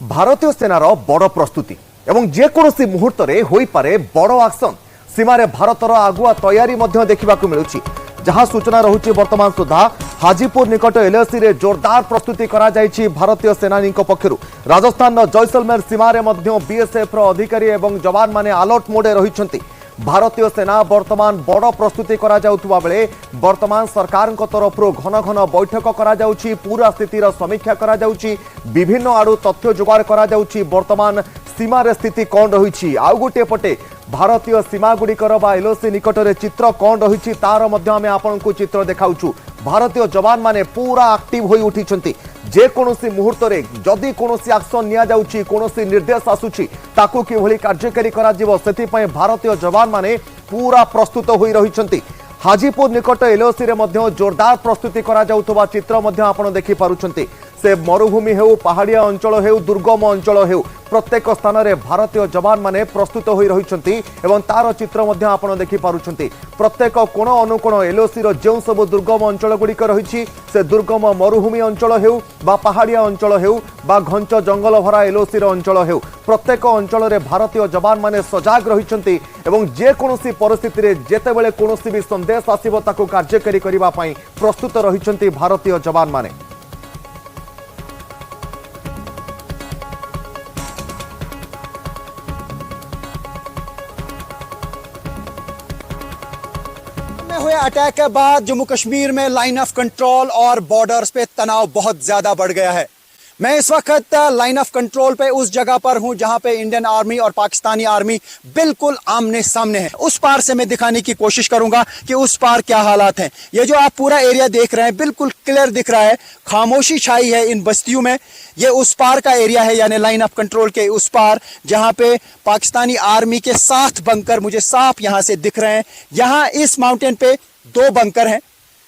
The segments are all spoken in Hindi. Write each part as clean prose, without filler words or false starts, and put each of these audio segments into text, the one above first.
भारतीय सेनार बड़ प्रस्तुति एवं जेकोसी मुहूर्त हो पारे बड़ एक्शन सीमार भारतर आगुआ तैयारी देखा मिलूँ जहां सूचना रहुची वर्तमान सुधा हाजीपुर निकट एलएसी रे जोरदार प्रस्तुति करा जायछि भारतीय सेनानी पक्षरु राजस्थान जैसलमेर सीमार बीएसएफ अधिकारी एवं जवान माने अलर्ट मोडे रहिछंती। भारतीय सेना वर्तमान बड़ प्रस्तुति करा जाउथुबा बेले वर्तमान सरकार तरफ घन घन बैठक करा जाउछि, पूरा स्थितिर समीक्षा करा जाउछि, विभिन्न आड़ू तथ्य जोगाड़ करा जाउछि। वर्तमान सीमार स्थिति कौन रही आउ गोटे पटे भारतीय सीमा गुड़िकर एलओसी निकटरे चित्र कौन रही तार आम आपको चित्र देखाऊँ। भारतीय जवान माने पूरा एक्टिव होई उठिछंती। जे कोनोसी मुहूर्त रे जदि कोनोसी एक्शन निया जाउछि, कोनोसी निर्देश आसुछि ताकू किभली कार्यकारी करा जिवो सेति पय भारतीय जवान माने पूरा प्रस्तुत होई रहिछंती। हाजीपुर निकट एलओसी रे मध्य जोरदार प्रस्तुति करा जाउथबा चित्र मध्य आपण देखि पारुछंती। से मरुभूमि हेउ, पहाड़िया अंचल हेउ, दुर्गम अंचल हेउ, प्रत्येक स्थान में भारतीय जवान माने प्रस्तुत होई रहिछंती एवं तार चित्र मध्य आपण देखि पारुछंती। प्रत्येक कोण अनुकोण एलओसी रो जेउ सब दुर्गम अंचल गुड़िक रही से दुर्गम मरुभूमि अंचल हेउ बा पहाड़िया अंचल हेउ बा घंच जंगल भरा एलओसी रो अंचल हेउ, प्रत्येक अंचल में भारतीय जवान माने सजाग रहिछंती एवं जे कोनोसी परिस्थिति रे जेतेबेले कोनोसी भी संदेश आसीबो ताकू कार्यकारी करिबा पई प्रस्तुत रहिछंती भारतीय जवान माने। हुए अटैक के बाद जम्मू कश्मीर में लाइन ऑफ कंट्रोल और बॉर्डर्स पे तनाव बहुत ज्यादा बढ़ गया है। मैं इस वक्त लाइन ऑफ कंट्रोल पे उस जगह पर हूं जहां पे इंडियन आर्मी और पाकिस्तानी आर्मी बिल्कुल आमने सामने है। उस पार से मैं दिखाने की कोशिश करूंगा कि उस पार क्या हालात हैं। ये जो आप पूरा एरिया देख रहे हैं बिल्कुल क्लियर दिख रहा है, खामोशी छाई है इन बस्तियों में। ये उस पार का एरिया है यानी लाइन ऑफ कंट्रोल के उस पार जहां पे पाकिस्तानी आर्मी के 7 बंकर मुझे साफ यहां से दिख रहे हैं। यहां इस माउंटेन पे 2 बंकर हैं।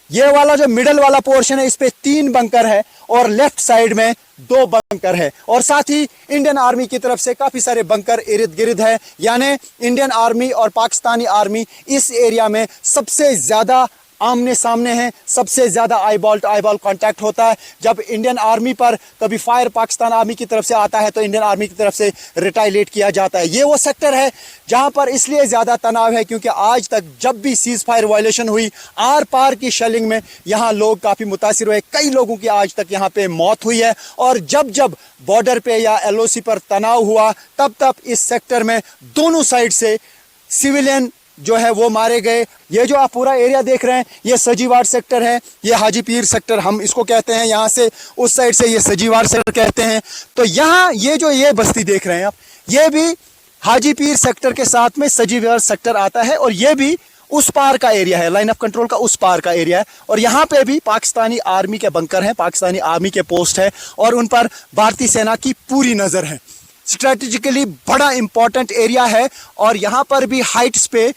ये वाला जो मिडल वाला पोर्शन है इस पे 3 बंकर है और लेफ्ट साइड में 2 बंकर है और साथ ही इंडियन आर्मी की तरफ से काफी सारे बंकर इर्द गिर्द है। यानी इंडियन आर्मी और पाकिस्तानी आर्मी इस एरिया में सबसे ज्यादा आमने सामने हैं, सबसे ज्यादा आईबॉल टू आईबॉल कांटेक्ट होता है। जब इंडियन आर्मी पर कभी फायर पाकिस्तान आर्मी की तरफ से आता है तो इंडियन आर्मी की तरफ से रिटाइलेट किया जाता है। ये वो सेक्टर है जहां पर इसलिए ज्यादा तनाव है क्योंकि आज तक जब भी सीज फायर वायलेशन हुई आर पार की शेलिंग में यहां लोग काफी मुतासिर हुए। कई लोगों की आज तक यहां पे मौत हुई है और जब जब बॉर्डर पे या एलओसी पर तनाव हुआ तब तब इस सेक्टर में दोनों साइड से सिविलियन जो है वो मारे गए। ये जो आप पूरा एरिया देख रहे हैं ये सजीवार सेक्टर है, ये हाजीपीर सेक्टर हम इसको कहते हैं। यहाँ से उस साइड से ये सजीवार सेक्टर कहते हैं। तो यहाँ ये बस्ती देख रहे हैं आप, ये भी हाजीपीर सेक्टर के साथ में सजीवार सेक्टर आता है और ये भी उस पार का एरिया है, लाइन ऑफ कंट्रोल का उस पार का एरिया है। और यहाँ पे भी पाकिस्तानी आर्मी के बंकर हैं, पाकिस्तानी आर्मी के पोस्ट है और उन पर भारतीय सेना की पूरी नजर है। स्ट्रेटेजिकली बड़ा इंपॉर्टेंट एरिया है और यहाँ पर भी हाइट्स पे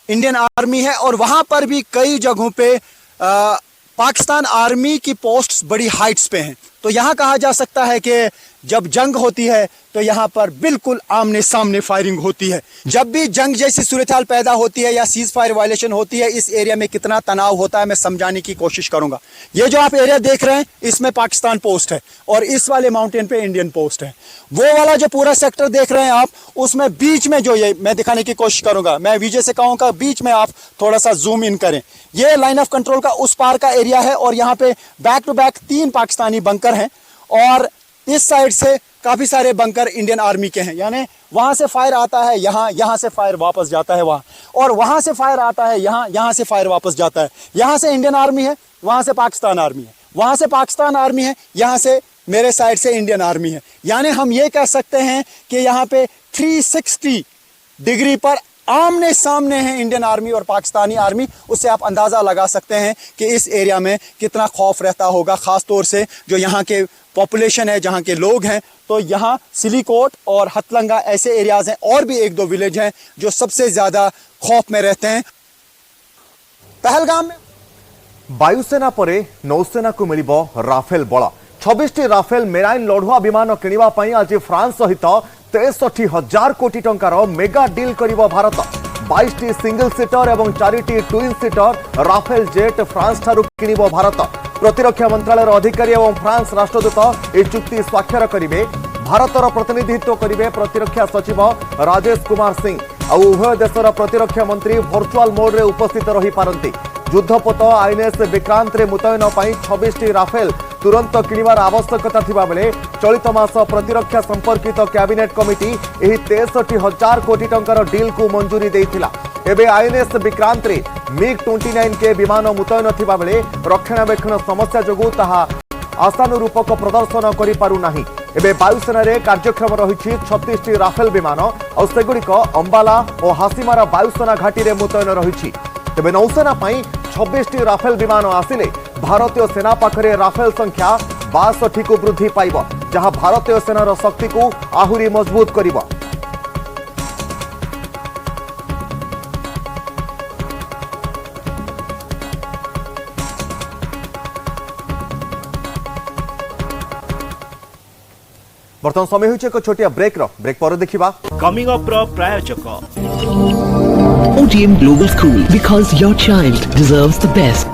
इंडियन आर्मी है और वहां पर भी कई जगहों पे पाकिस्तान आर्मी की पोस्ट्स बड़ी हाइट्स पे हैं। तो यहाँ कहा जा सकता है कि जब जंग होती है तो यहाँ पर बिल्कुल आमने सामने फायरिंग होती है। जब भी जंग जैसी सूरत-ए-हाल पैदा होती है या सीज फायर वायलेशन होती है इस एरिया में कितना तनाव होता है मैं समझाने की कोशिश करूंगा। ये जो आप एरिया देख रहे हैं इसमें पाकिस्तान पोस्ट है और इस वाले माउंटेन पे इंडियन पोस्ट है। वो वाला जो पूरा सेक्टर देख रहे हैं आप उसमें बीच में जो ये मैं दिखाने की कोशिश करूंगा, मैं विजय से कहूंगा बीच में आप थोड़ा सा जूम इन करें। ये लाइन ऑफ कंट्रोल का उस पार का एरिया है और यहाँ पे back to back 3 Pakistani bunker हैं और इस साइड से काफी सारे बंकर इंडियन आर्मी के हैं। यानी वहां से फायर आता है यहाँ से फायर वापस जाता है वहां और वहां से फायर आता है यहाँ से फायर वापस जाता है। यहाँ से इंडियन आर्मी है, वहां से पाकिस्तान आर्मी है, वहां से पाकिस्तान आर्मी है, यहाँ से मेरे साइड से इंडियन आर्मी है। यानी हम ये कह सकते हैं कि यहाँ पे 360 डिग्री पर आमने सामने हैं इंडियन आर्मी और पाकिस्तानी आर्मी। उससे आप अंदाजा लगा सकते हैं कि इस एरिया में कितना खौफ रहता होगा, खास तौर से जो यहाँ के पॉपुलेशन है, जहाँ के लोग हैं। तो यहाँ सिलीकोट और हथलंगा ऐसे एरियाज हैं और भी 1-2 विलेज हैं जो सबसे ज्यादा खौफ में रहते हैं। पहलगाम में वायुसेना परे नौसेना को मिलिबो राफेल बल 26टी राफेल मेराइन लढ़ुआ विमान किनिबा पई आज फ्रांस सहित 63,000 कोटी टंकार मेगा डील करिबो भारत। 22टी सिंगल सीटर और 4टी twin seater Rafale jet France ठारू किनिबो भारत। प्रतिरक्षा मंत्रालय अधिकारी और फ्रांस राष्ट्रदूत यह चुक्ति स्वाक्षर करेंगे। भारतर प्रतिनिधित्व करेंगे प्रतिरक्षा सचिव राजेश कुमार सिंह और उभय देशर प्रतिरक्षा मंत्री वर्चुआल मोड रे उपस्थित रही पारंती। युद्धपोत आईएनएस विक्रांत रे मुतयन 26 राफेल तुरंत किणवार आवश्यकता थिबा बेले चलित मास प्रतिरक्षा संपर्कित कैबिनेट कमिटी एही 63,000 कोटी टंकार डील को मंजूरी देइथिला। एबे आईएनएस विक्रांत रे MiG-29 के विमान मुतयन थिबा बेले रक्षणाबेक्षण समस्या जोगु ताहा आशानुरूपक प्रदर्शन करि पारु नाही। एबे वायुसेना रे कार्यक्रम रही 36 राफेल विमान और सेगुड़िक अंबाला और हासीमारा वायुसेना घाटी रे मुतयन रही। तेबे नौसेना पई 26 राफेल विमान आसिले भारतीय सेना पाखरे राफेल संख्या 62 को वृद्धि पाइब, जहां भारतीय सेनार शक्ति को आहुरी मजबूत करिब। बर्तमान समय होइछ एक छोटिया ब्रेक पर देखिबा कमिंग अप रो प्रायोजक OTM Global School, because your child deserves the best.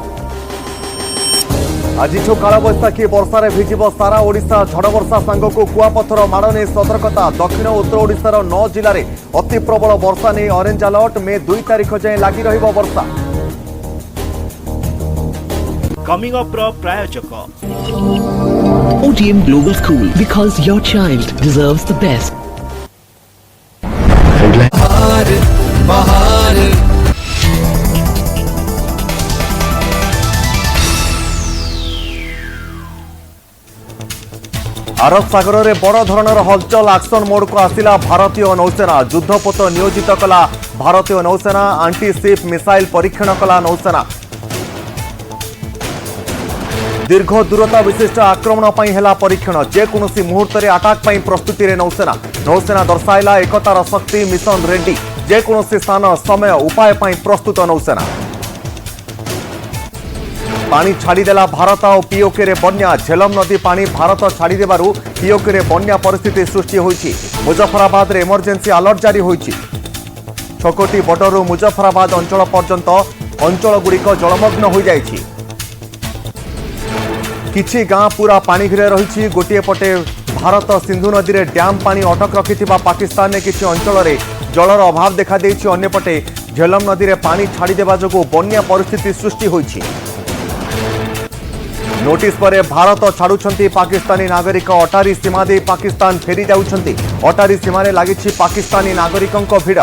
आज काल बैशाखी वर्षा भिजिब सारा ओडिशा। झड़ वर्षा सांग को कुआपथर माड़ नहीं सतर्कता। दक्षिण उत्तर ओडिशार 9 जिले में अति प्रबल वर्षा नहीं ऑरेंज अलर्ट। मे 2 तारिख जाए लगी रहिब वर्षा। कमिंग अप रो प्रायोजक OTM Global School, because your child deserves the best. अरब सागर में बड़ धरणर हलचल। एक्शन मोड को आसिला भारतीय नौसेना। युद्धपोत नियोजित कला भारतीय नौसेना। आंटी शिप मिसाइल परीक्षण कला नौसेना। दीर्घ दूरता विशिष्ट आक्रमण पई हेला परीक्षण। जेकोसी मुहूर्त में अटाक पई प्रस्तुति रे नौसेना। नौसेना दर्शाइला एकतार शक्ति। Mission ready. जेकोसी स्थान समय उपाय पई प्रस्तुत नौसेना। पानी छाड़देला भारत और पीओके रे बन्या। झेलम नदी पानी भारत छाड़देबारु पीओके रे बन्या परिस्थिति सृष्टि होइछि। मुजफ्फराबाद रे इमरजेंसी अलर्ट जारी होइछि। छकोटी बॉर्डर मुजफ्फराबाद अंचल पर्यंत अंचल गुड़िक जलमग्न हो जाइछि। किछि गां पूरा पानी घिरे रही। गोटे पटे भारत सिंधु नदी रे डैम पानी अटक रखिथिबा पाकिस्तान ने किछि अंचल रे जलर अभाव देखा देइछि। अन्य पटे झेलम नदी रे पानी छाड़देबा जोगु बन्या परिस्थिति सृष्टि होइछि। नोटिस पर भारत छाड़ुछंती पाकिस्तानी नागरिक। अटारी सीमा दे पाकिस्तान फेरी जाउछंती। अटारी सीमा रे लागिछि पाकिस्तानी नागरिकंक भिड़।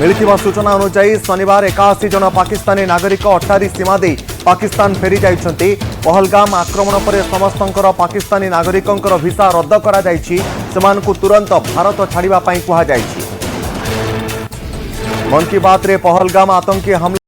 मिलिथिबा सूचना अनुसार शनिवार 81 जन पाकिस्तानी नागरिक अटारी सीमा दे पाकिस्तान फेरी जाइछंती। पहलगाम आक्रमण पर समस्तंकर पाकिस्तानी नागरिकंकर वीसा रद्द करा जाइछि। सेमानकु तुरंत भारत छाड़िबा पई कुहा जाइछि। मन की बात रे पहलगाम आतंकी हमला